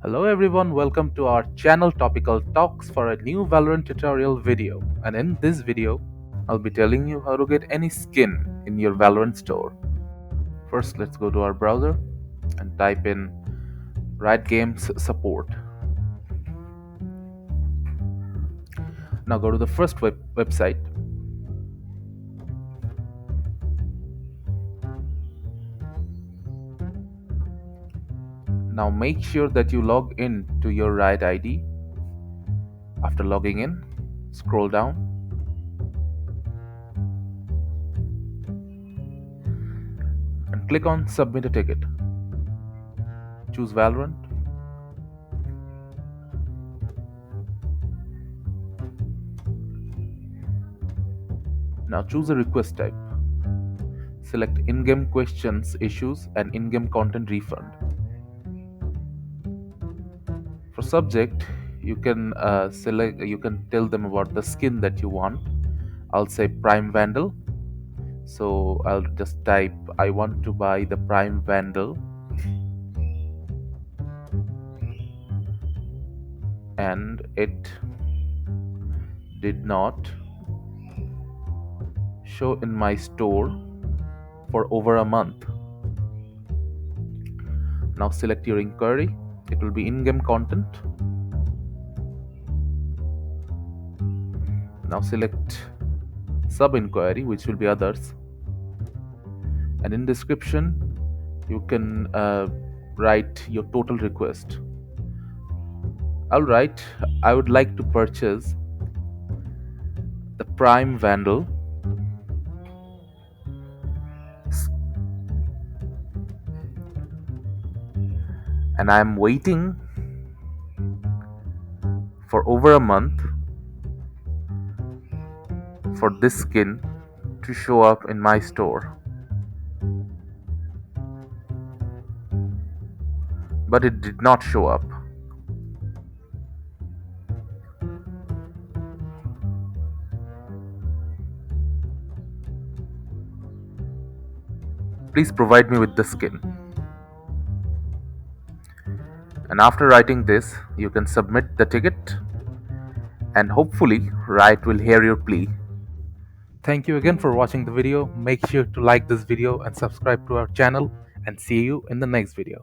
Hello everyone, welcome to our channel Topical Talks for a new Valorant tutorial video. And in this video, I'll be telling you how to get any skin in your Valorant store. First, let's go to our browser and type in Riot Games support. Now go to the first website. Now make sure that you log in to your Riot ID. After logging in, scroll down and click on Submit a Ticket. Choose Valorant. Now choose a request type. Select in-game questions, issues, and in-game content refund. For subject, you can you can tell them about the skin that you want. I'll say Prime Vandal. So I'll just type I want to buy the Prime Vandal, and it did not show in my store for over a month. Now select your inquiry. It will be in-game content. Now select sub-inquiry, which will be others. And in description, you can write your total request. I'll write, I would like to purchase the Prime Vandal and I'm waiting for over a month for this skin to show up in my store. But it did not show up. Please provide me with the skin. And after writing this, you can submit the ticket and hopefully Riot will hear your plea. Thank you again for watching the video. Make sure to like this video and subscribe to our channel, and see you in the next video.